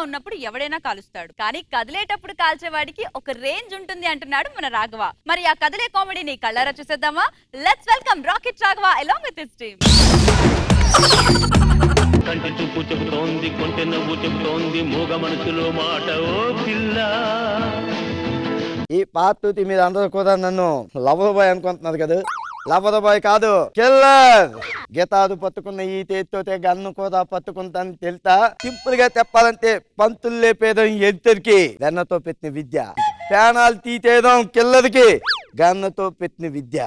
ఉన్నప్పుడు ఎవడైనా కాలుస్తాడు, కానీ కదిలేటప్పుడు కాల్చేవాడికి ఒక రేంజ్ ఉంటుంది అంటున్నాడు మన రాఘవ. మరి ఆ కదిలే కామెడీని కళ్ళారా చూసేద్దామా? Let's welcome rocket Raghava along with his team. కంటి చూపు చెబుతోంది, కొంటె నవ్వు చెబుతోంది, మూగ మనసులో మాట ఓ పిల్ల. ఈ పార్టీ మీద అందరూ కూడా నన్ను లవర్ బాయ్ అనుకుంటున్నారు కదా. లవర్ బాయ్ కాదు, కిల్లర్. గిటారు పట్టుకున్న ఈ చేతితో గన్ను కూడా పట్టుకుంటాను తెలుసా. సింపుల్ గా చెప్పాలంటే పంతులు లేపేయడం ఎదురికి గన్నతో పెట్టిన విద్య, ప్రాణాలు తీసేయడం కిల్లర్కి గన్నతో పెట్టిన విద్య.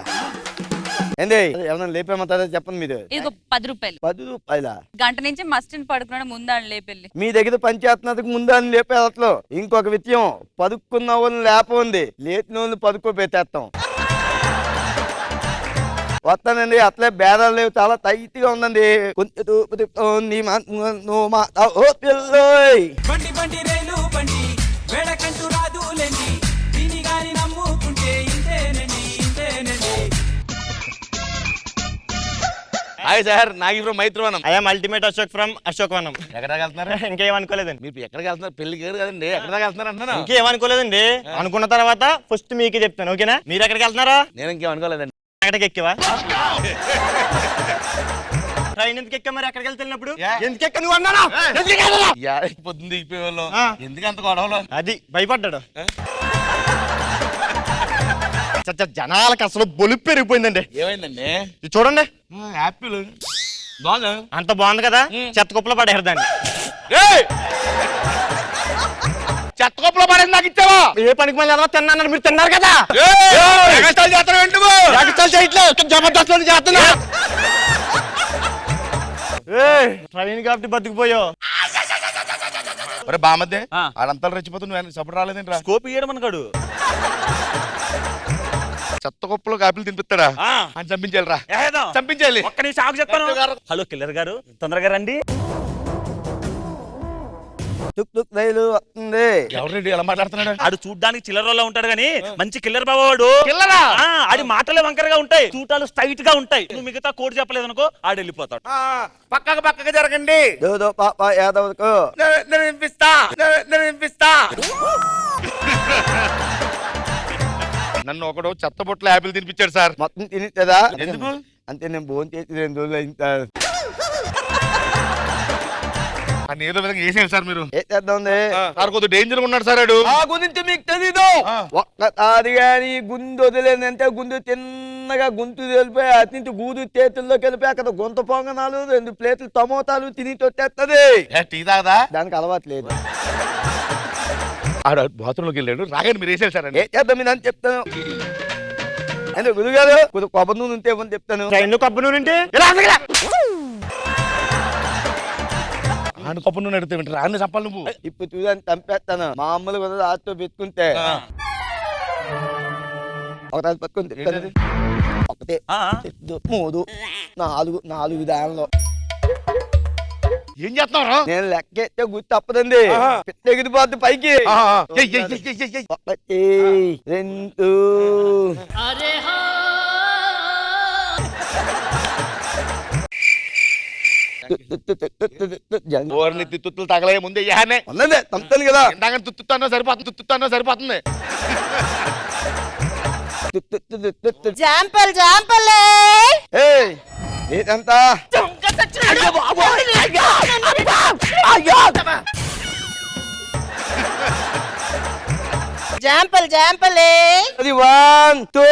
ఏంది ఏమన్నా లేపేమంటారా చెప్పండి మీరు. ఇది 10 రూపాయలు. 10 రూపాయల గంట నుంచి మస్టిని పడుకున్నాడు, ముందని లేపెళ్ళి. మీ దగ్గర పంచేస్తున్నందుకు ముందని లేపే అసలు ఇంకొక విషయం, పదుక్కున్న వాళ్ళని లేప ఉంది, లేపిన వాళ్ళని పదుకోబెట్టేస్తాం. వస్తానండి, అట్లే బేరాలు లేవు, చాలా టైట్ గా ఉందండి. Hi sir, Nageshwaram Maitrivanam. I'm ultimate Ashok from Ashokvanam. ఎక్కడికి వెళ్తున్నారా? ఇంకేమనుకోలేదండి. మీరు ఎక్కడికి వెళ్తున్నారు? పెళ్లికి కదండి, ఎక్కడికి వెళ్తున్నారు అంటున్నా. ఇంకేమనుకోలేదండి. అనుకున్న తర్వాత ఫస్ట్ మీకు చెప్తాను, ఓకేనా? మీరు ఎక్కడికి వెళ్తున్నారా? నేను ఇంకేమనుకోలేదండి. ఎక్కడికి ఎక్కేవా? ట్రైన్ ఎందుకు ఎక్కా? మరి ఎక్కడికి వెళ్తున్నప్పుడు ఎందుకు ఎక్క నువ్వు అన్నానా? పొద్దున్న దిగిపోయేవాళ్ళం, ఎందుకు అంత గొడవలు? అది భయపడ్డాడు. జనాలకు అసలు బొలుపు పెరిగిపోయిందండి. ఏమైందండి? ఇది చూడండి, యాపిల్ బాగా అంత బాగుంది కదా, చెత్త కుప్పలో పడేరు దాన్ని. చెత్త కుప్పలో పడేది నాకు ఇచ్చావా? ఏ పనికి మళ్ళీ ఎలా తిన్నారు? మీరు తిన్నారు కదా. జబర్దస్త్ చేస్తున్నా. ట్రైన్ కాబట్టి బతికిపోయావు. బామద్దే ఆడంతా రెచ్చిపోతు, నువ్వు సపోర్ట్ రాలేదండి. స్కోప్ ఇయ్యడం మనకాడు. చెత్త కుప్పలో కాపీలు తినిపిస్తాడా అని చంపించాలిరా, చంపించాలి. ఒక్క నీ సాగు చెప్తాను. హలో కిల్లర్ గారు, తొందరగా రండి. రైలు వస్తుంది. ఎవరండి ఎలా మాట్లాడుతున్నాడు? ఆడు చూడ్డానికి చిల్లరలో ఉంటాడు గానీ మంచి కిల్లర్ బావాడు. కిల్లరా? ఆడి మాటలే వంకరగా ఉంటాయి, చూటాలు స్ట్రైట్ గా ఉంటాయి. నువ్వు మిగతా కోడ్ చెప్పలేదు అనుకో, ఆడు వెళ్ళిపోతాడు. పక్కగా జరగండి. పాప యాదవ్కు నన్ను ఒకడు చెత్త బొట్లు యాపిల్ తినిపించాడు సార్. మొత్తం తినిదా? ఎందుకు అంటే నేను భోజనం చేసి 2 రోజులు అయింది సార్. అని ఏదో విధంగా వేసేయండి సార్. మీరు ఏం చేద్దాం సార్, కొద్దిగా డేంజర్ ఉన్నాడు సార్. ఆ గురించి మీకు తెలీదు. ఒక్కసారి గాని గుండు వదిలేదంటే గుండు తిన్నగా గుంతు తెలిపోయి అతి నుంచి గూదు చేతుల్లోకి వెళ్ళిపోయి అక్కడ గుంత పొంగనాలు 2 ప్లేట్లు టమోటాలు తిని తొట్టేస్తుంది. టీ తాగదా? దానికి అలవాటు లేదు. ఆడ బాత్రూంలోకి వెళ్ళాడు, రాగానే మీరు వేసేది సార్. ఏం చేద్దాం మీరు అని చెప్తాను. అంటే గురుగారు కొద్దిగా కొబ్బరి నూనె ఉంటే ఇవ్వని చెప్తాను. ట్రైన్లో కొబ్బరి నూనె ఉంటే ఆడు కొబ్బరి నూనె అడిగితే వింటారు, ఆడిని చెప్పాలి నువ్వు. ఇప్పుడు చూడని చంపేస్తాను. మామూలు కూడా ఆటో పెట్టుకుంటే ఒకటి పట్టుకుని చెప్తాను. 1 2 3 4 దానిలో ఏం చేస్తున్నావు? నేను లెక్కెత్తే గుర్తు తప్పదండి. ఎగిరిపోద్ది పైకి. 1 2 ఓర్ని తిత్తులు తగలే ముందే ఉన్నదే తమ్ముతాను కదా. ఇందాక తుత్తుతానో సరిపోతుంది. ఏంటంతా జాంపల్ అది 1 2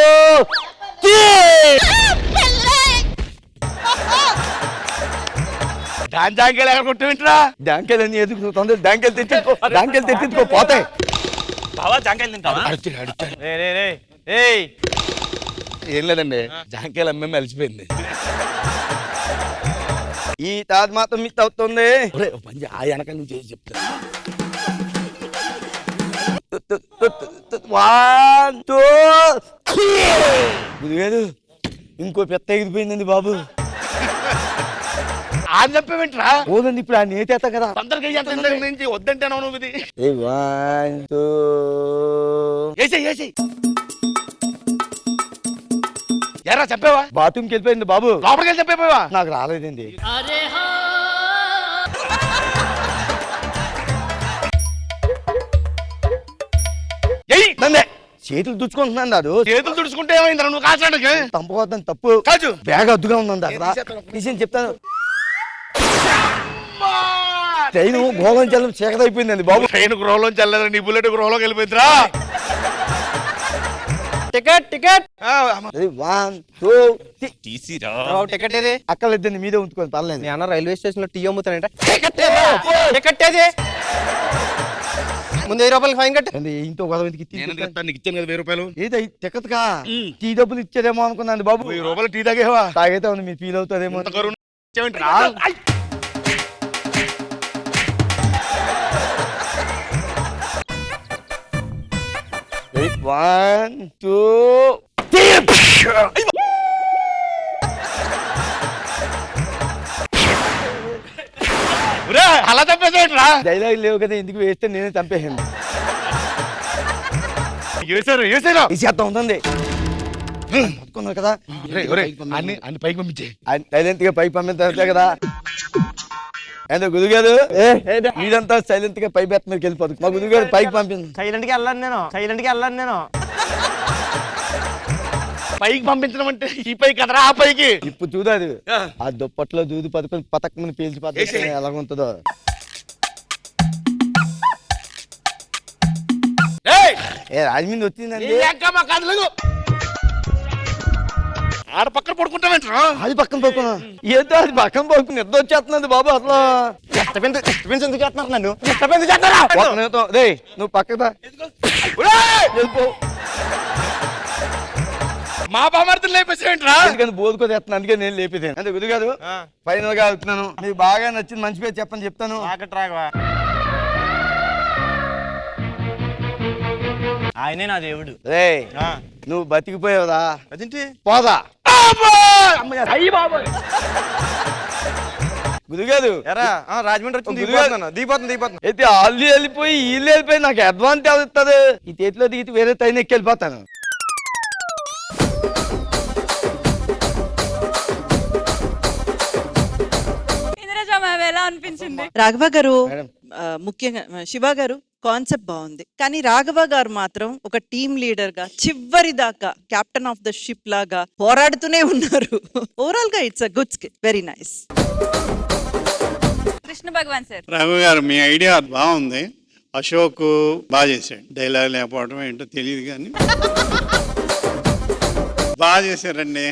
3 జాంకాయలు ఎక్కడ కొట్టు వింటరా? డాంకెళ్ళని ఎదుగు తొందర డాంకెలు తెచ్చుకో పోతాయి. బావా జాంకాయలు తింటావా? ఏం లేదండి, జాంకాయలు అమ్మేమి అలిసిపోయింది. ఈ తాజ్ మాత్రం మిస్ అవుతుంది. ఆ వెనక నువ్వు చేసి చెప్తా. 1 2 గురుగారు ఇంకో పెద్ద ఎగిరిపోయిందండి బాబు. ఆయన చెప్పేవింటరా? పోదండి ఇప్పుడు ఆయన ఏతేస్తా కదా. తొందరగా నుంచి వద్దంటే నువ్వు ఇది 1 2 ఏసే ఎరా చెప్పేవా? బాత్రూమ్కి వెళ్ళిపోయింది బాబు. లోపలికి వెళ్ళి చెప్పేవా? నాకు రాలేదండి. చేతులు దుచ్చుకుంటున్నాను దాదు. చేతులు తుడుచుకుంటే ఏమైంది నువ్వు కాల్చడానికి? తంపకోద్దని తప్పు. కాల్చు. బ్యాగ్ అద్దుగా ఉందండి అక్కడ. తీసి చెప్తాను. ట్రైన్ గోగం చల్లం చీకటైపోయిందండి బాబు. ట్రైన్ గృహలోంచి వెళ్ళలేదు, నీ బుల్లెట్ గృహలోకి వెళ్ళిపోయిందిరా. టికెట్ టికెట్ 1 2 టికెట్ ఏది? అక్కర్లేదండి, మీదే ఉంచుకోండి పర్లేదు. నేను అన్న రైల్వే స్టేషన్ లో టీ అమ్ముతానంటే టికెట్ ఏది? ముందు 10 రూపాయలకి ఫైన్ కట్టు. ఇంతో గొడవ ఎందుకు నేను ఎందుకు ఇస్తాను? నీకు ఇచ్చాను కదా 1000 రూపాయలు. ఏదో టికెట్గా టీ డబ్బులు ఇచ్చేదేమో అనుకున్నాను బాబు. 1000 రూపాయలు టీ తాగేవా? తాగైతే ఉంది, మీరు ఫీల్ అవుతారేమో. ఇంత కరుణ ఇచ్చావేంట్రా? 1 2 ఒరేయ్, అలా చంపేసేట్రా? డైలాగ్ లేవు కదా, ఎందుకు వేస్తే నేనే చంపేసాను. వేసారు చేస్తా ఉంటుంది పట్టుకున్నారు కదా, అన్ని పైకి పంపించే. సైలెంట్ గా పైకి పంపించాలి కదా. ఏంటో గురుగారు మీరంతా సైలెంట్ గా పై బెత్త మీదకి వెళ్ళిపోదు. మా గురుగారు పైకి పంపింది. సైలెంట్ గా వెళ్ళాను నేను. పైకి పంపించడం అంటే ఈ పైకి కదరా, ఆ పైకి. ఇప్పుడు చూడాలి ఆ దుప్పట్లో దూది పట్టుకొని పతకమని పేల్చిపోతే ఎలాగుంటుందో. రాజమండ్రి వచ్చిందండి. ఆడ పక్కన పడుకుంటావేంట్రా? అది పక్కన పడుకున్నా, ఏదో అది పక్కన పడుకుని నిద్ర వచ్చేస్తున్నది బాబు. అసలు ఎందుకు చేస్తున్నారు నన్ను? ఒక్క నిమిషం. రేయ్ నువ్వు పక్కదా వెళ్ళిపో. మా బామర్తులు లేపేసేంట్రా? ఎందుకంటే బోధుకొని వేస్తున్నాను, అందుకే నేను లేపేసాను. అంటే గురుగారు ఫైనల్ గా అవుతున్నాను. మీకు బాగా నచ్చింది మంచి పేరు చెప్పని చెప్తాను. ఆయనే నా దేవుడు. రే నువ్వు బతికిపోయావురా, అదేంటి పోదా గురుగారు. రాజమండ్రి వచ్చింది, దిగిపోతుంది. అయితే వాళ్ళు వెళ్ళిపోయి వీళ్ళు వెళ్ళిపోయి నాకు అడ్వాన్స్ అవుతుంది. ఈ చేతిలో దిగితే వేరే ట్రైన్ ఎక్కి వెళ్ళిపోతాను. ఇంద్రజ మ్యామ్ ఎలా అనిపించింది? రాఘవ గారు మేడం. ముఖ్యంగా శివ గారు కాన్సెప్ట్ బాగుంది, కానీ రాఘవ గారు మాత్రం ఒక టీమ్ లీడర్ గా చివరి దాకా కెప్టెన్ ఆఫ్ ద షిప్ లాగా పోరాడుతూనే ఉన్నారు. ఓవరాల్ గా it's a good skit, very nice. Krishna Bhagavan sir. Raghu గారు మీ ఐడియా బాగుంది. అశోక్ బాగా చేశాడు. డైలాగ్ లేకపోవడం ఏంటో తెలియదు కానీ బాగా చేశారండి.